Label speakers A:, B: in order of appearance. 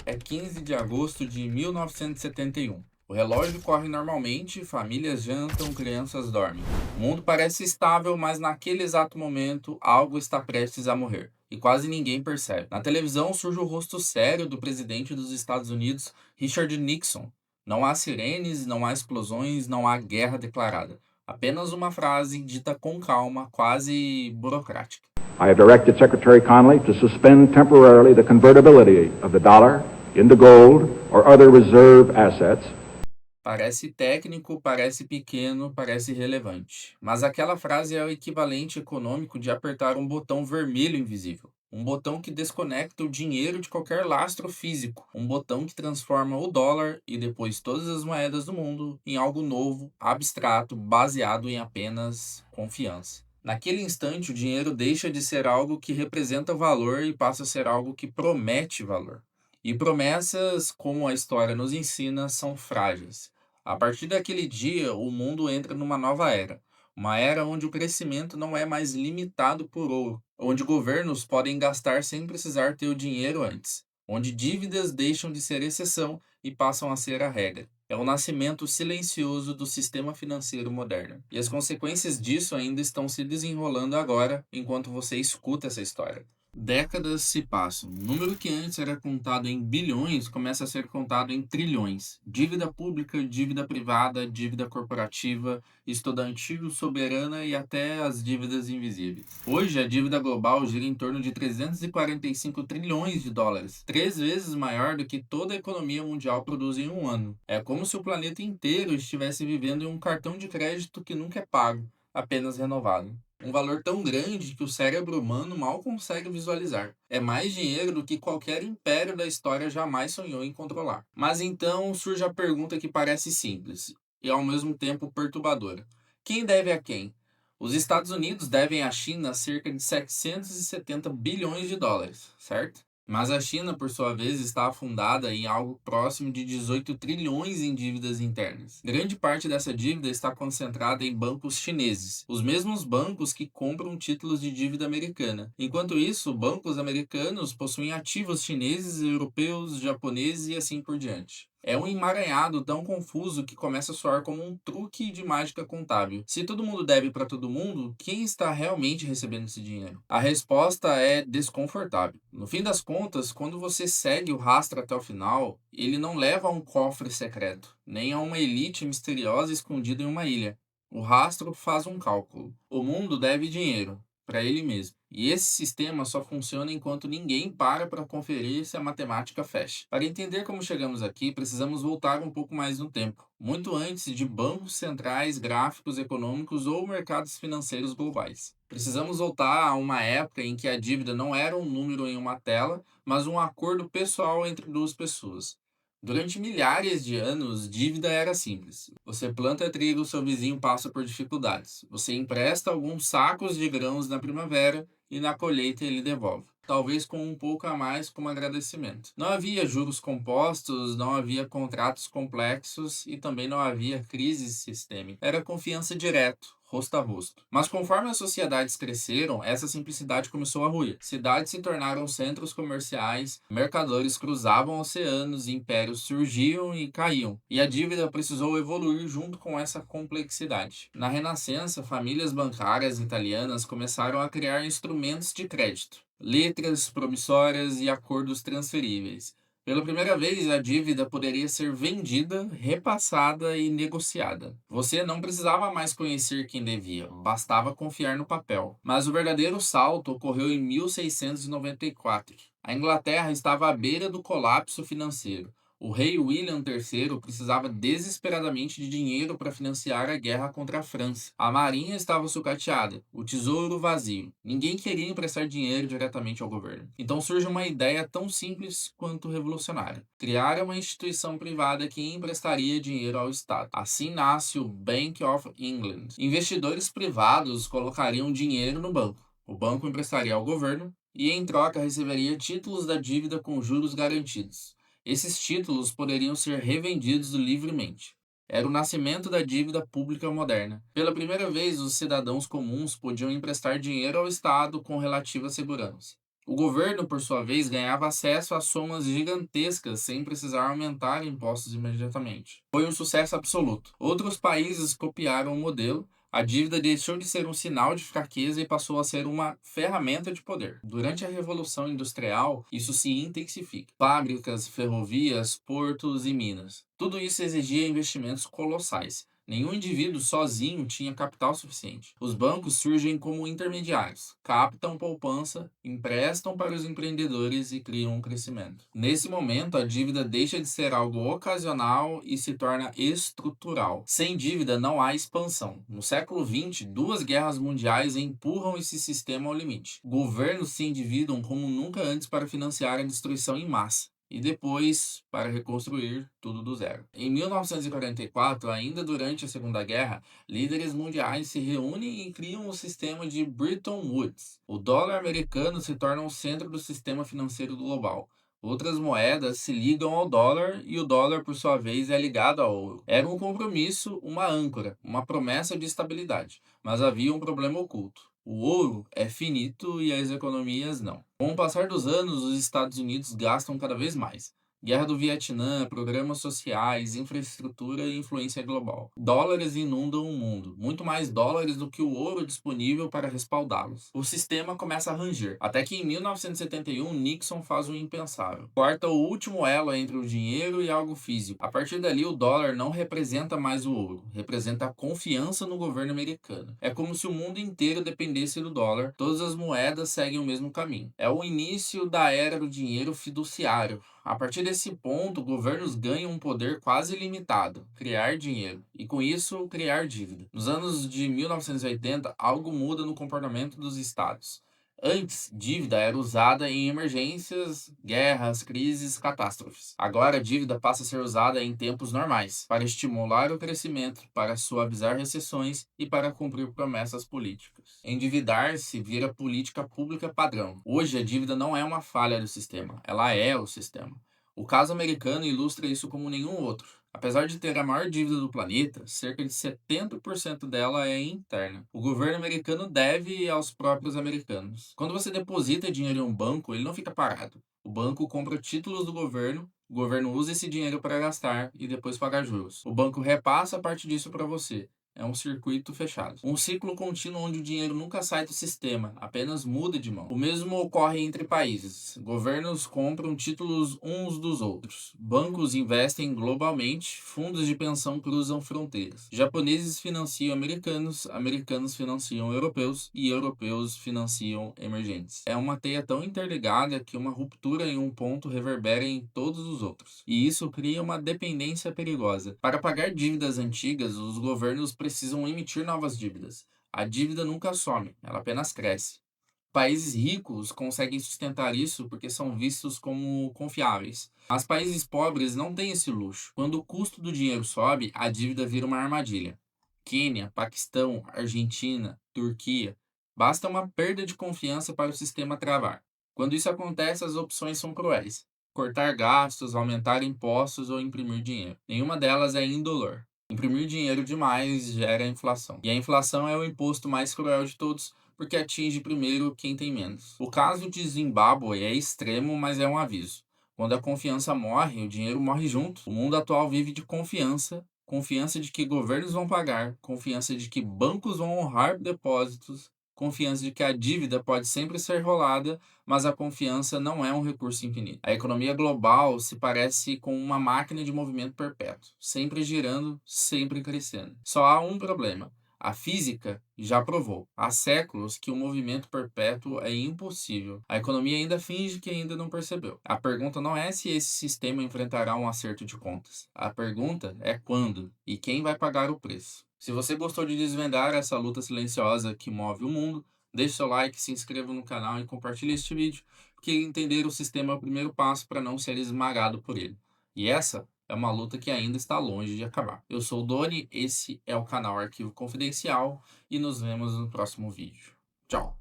A: É 15 de agosto de 1971. O relógio corre normalmente, famílias jantam, crianças dormem. O mundo parece estável, mas naquele exato momento algo está prestes a morrer. E quase ninguém percebe. Na televisão surge o rosto sério do presidente dos Estados Unidos, Richard Nixon. Não há sirenes, não há explosões, não há guerra declarada. Apenas uma frase dita com calma, quase burocrática.
B: I have directed Secretary Connally to suspend temporarily the convertibility of the dollar into gold or other reserve assets.
A: Parece técnico, parece pequeno, parece relevante. Mas aquela frase é o equivalente econômico de apertar um botão vermelho invisível. Um botão que desconecta o dinheiro de qualquer lastro físico. Um botão que transforma o dólar e depois todas as moedas do mundo em algo novo, abstrato, baseado em apenas confiança. Naquele instante, o dinheiro deixa de ser algo que representa valor e passa a ser algo que promete valor. E promessas, como a história nos ensina, são frágeis. A partir daquele dia, o mundo entra numa nova era. Uma era onde o crescimento não é mais limitado por ouro, onde governos podem gastar sem precisar ter o dinheiro antes, onde dívidas deixam de ser exceção e passam a ser a regra. É o nascimento silencioso do sistema financeiro moderno. E as consequências disso ainda estão se desenrolando agora, enquanto você escuta essa história. Décadas se passam. O número que antes era contado em bilhões começa a ser contado em trilhões. Dívida pública, dívida privada, dívida corporativa, estudantil, soberana e até as dívidas invisíveis. Hoje, a dívida global gira em torno de 345 trilhões de dólares, 3 vezes maior do que toda a economia mundial produz em um ano. É como se o planeta inteiro estivesse vivendo em um cartão de crédito que nunca é pago, apenas renovado. Um valor tão grande que o cérebro humano mal consegue visualizar. É mais dinheiro do que qualquer império da história jamais sonhou em controlar. Mas então surge a pergunta que parece simples e ao mesmo tempo perturbadora: quem deve a quem? Os Estados Unidos devem à China cerca de 770 bilhões de dólares, certo? Mas a China, por sua vez, está afundada em algo próximo de 18 trilhões em dívidas internas. Grande parte dessa dívida está concentrada em bancos chineses, os mesmos bancos que compram títulos de dívida americana. Enquanto isso, bancos americanos possuem ativos chineses, europeus, japoneses e assim por diante. É um emaranhado tão confuso que começa a soar como um truque de mágica contábil. Se todo mundo deve para todo mundo, quem está realmente recebendo esse dinheiro? A resposta é desconfortável. No fim das contas, quando você segue o rastro até o final, ele não leva a um cofre secreto, nem a uma elite misteriosa escondida em uma ilha. O rastro faz um cálculo. O mundo deve dinheiro para ele mesmo. E esse sistema só funciona enquanto ninguém para conferir se a matemática fecha. Para entender como chegamos aqui, precisamos voltar um pouco mais no tempo, muito antes de bancos centrais, gráficos econômicos ou mercados financeiros globais. Precisamos voltar a uma época em que a dívida não era um número em uma tela, mas um acordo pessoal entre duas pessoas. Durante milhares de anos, dívida era simples. Você planta trigo, seu vizinho passa por dificuldades. Você empresta alguns sacos de grãos na primavera e na colheita ele devolve. Talvez com um pouco a mais como agradecimento. Não havia juros compostos, não havia contratos complexos e também não havia crise sistêmica. Era confiança direto, rosto a rosto. Mas conforme as sociedades cresceram, essa simplicidade começou a ruir. Cidades se tornaram centros comerciais, mercadores cruzavam oceanos, impérios surgiam e caíam. E a dívida precisou evoluir junto com essa complexidade. Na Renascença, famílias bancárias italianas começaram a criar instrumentos de crédito, letras promissórias e acordos transferíveis. Pela primeira vez, a dívida poderia ser vendida, repassada e negociada. Você não precisava mais conhecer quem devia, bastava confiar no papel. Mas o verdadeiro salto ocorreu em 1694. A Inglaterra estava à beira do colapso financeiro. O rei William III precisava desesperadamente de dinheiro para financiar a guerra contra a França. A marinha estava sucateada, o tesouro vazio. Ninguém queria emprestar dinheiro diretamente ao governo. Então surge uma ideia tão simples quanto revolucionária: criar uma instituição privada que emprestaria dinheiro ao Estado. Assim nasce o Bank of England. Investidores privados colocariam dinheiro no banco. O banco emprestaria ao governo e, em troca, receberia títulos da dívida com juros garantidos. Esses títulos poderiam ser revendidos livremente. Era o nascimento da dívida pública moderna. Pela primeira vez, os cidadãos comuns podiam emprestar dinheiro ao Estado com relativa segurança. O governo, por sua vez, ganhava acesso a somas gigantescas sem precisar aumentar impostos imediatamente. Foi um sucesso absoluto. Outros países copiaram o modelo. A dívida deixou de ser um sinal de fraqueza e passou a ser uma ferramenta de poder. Durante a Revolução Industrial, isso se intensifica. Fábricas, ferrovias, portos e minas. Tudo isso exigia investimentos colossais. Nenhum indivíduo sozinho tinha capital suficiente. Os bancos surgem como intermediários, captam poupança, emprestam para os empreendedores e criam um crescimento. Nesse momento, a dívida deixa de ser algo ocasional e se torna estrutural. Sem dívida não há expansão. No século XX, duas guerras mundiais empurram esse sistema ao limite. Governos se endividam como nunca antes para financiar a destruição em massa e depois para reconstruir tudo do zero. Em 1944, ainda durante a Segunda Guerra, líderes mundiais se reúnem e criam o sistema de Bretton Woods. O dólar americano se torna o centro do sistema financeiro global. Outras moedas se ligam ao dólar e o dólar, por sua vez, é ligado ao ouro. Era um compromisso, uma âncora, uma promessa de estabilidade, mas havia um problema oculto. O ouro é finito e as economias não. Com o passar dos anos, os Estados Unidos gastam cada vez mais. Guerra do Vietnã, programas sociais, infraestrutura e influência global. Dólares inundam o mundo, muito mais dólares do que o ouro disponível para respaldá-los. O sistema começa a ranger, até que em 1971 Nixon faz o impensável. Corta o último elo entre o dinheiro e algo físico. A partir dali, o dólar não representa mais o ouro, representa a confiança no governo americano. É como se o mundo inteiro dependesse do dólar, todas as moedas seguem o mesmo caminho. É o início da era do dinheiro fiduciário. A partir desse ponto, governos ganham um poder quase ilimitado, criar dinheiro, e com isso, criar dívida. Nos anos de 1980, algo muda no comportamento dos estados. Antes, dívida era usada em emergências, guerras, crises, catástrofes. Agora, a dívida passa a ser usada em tempos normais, para estimular o crescimento, para suavizar recessões e para cumprir promessas políticas. Endividar-se vira política pública padrão. Hoje, a dívida não é uma falha do sistema, ela é o sistema. O caso americano ilustra isso como nenhum outro. Apesar de ter a maior dívida do planeta, cerca de 70% dela é interna. O governo americano deve aos próprios americanos. Quando você deposita dinheiro em um banco, ele não fica parado. O banco compra títulos do governo, o governo usa esse dinheiro para gastar e depois pagar juros. O banco repassa parte disso para você. É um circuito fechado. Um ciclo contínuo onde o dinheiro nunca sai do sistema, apenas muda de mão. O mesmo ocorre entre países. Governos compram títulos uns dos outros. Bancos investem globalmente, fundos de pensão cruzam fronteiras. Japoneses financiam americanos, americanos financiam europeus e europeus financiam emergentes. É uma teia tão interligada que uma ruptura em um ponto reverbera em todos os outros. E isso cria uma dependência perigosa. Para pagar dívidas antigas, os governos precisam emitir novas dívidas. A dívida nunca some, ela apenas cresce. Países ricos conseguem sustentar isso porque são vistos como confiáveis. Mas países pobres não têm esse luxo. Quando o custo do dinheiro sobe, a dívida vira uma armadilha. Quênia, Paquistão, Argentina, Turquia. Basta uma perda de confiança para o sistema travar. Quando isso acontece, as opções são cruéis: cortar gastos, aumentar impostos ou imprimir dinheiro. Nenhuma delas é indolor. Imprimir dinheiro demais gera inflação. E a inflação é o imposto mais cruel de todos, porque atinge primeiro quem tem menos. O caso de Zimbábue é extremo, mas é um aviso. Quando a confiança morre, o dinheiro morre junto. O mundo atual vive de confiança, confiança de que governos vão pagar, confiança de que bancos vão honrar depósitos, confiança de que a dívida pode sempre ser rolada, mas a confiança não é um recurso infinito. A economia global se parece com uma máquina de movimento perpétuo, sempre girando, sempre crescendo. Só há um problema: a física já provou há séculos que o movimento perpétuo é impossível. A economia ainda finge que ainda não percebeu. A pergunta não é se esse sistema enfrentará um acerto de contas. A pergunta é quando e quem vai pagar o preço. Se você gostou de desvendar essa luta silenciosa que move o mundo, deixe seu like, se inscreva no canal e compartilhe este vídeo, porque entender o sistema é o primeiro passo para não ser esmagado por ele. E essa é uma luta que ainda está longe de acabar. Eu sou o Doni, esse é o canal Arquivo Confidencial e nos vemos no próximo vídeo. Tchau!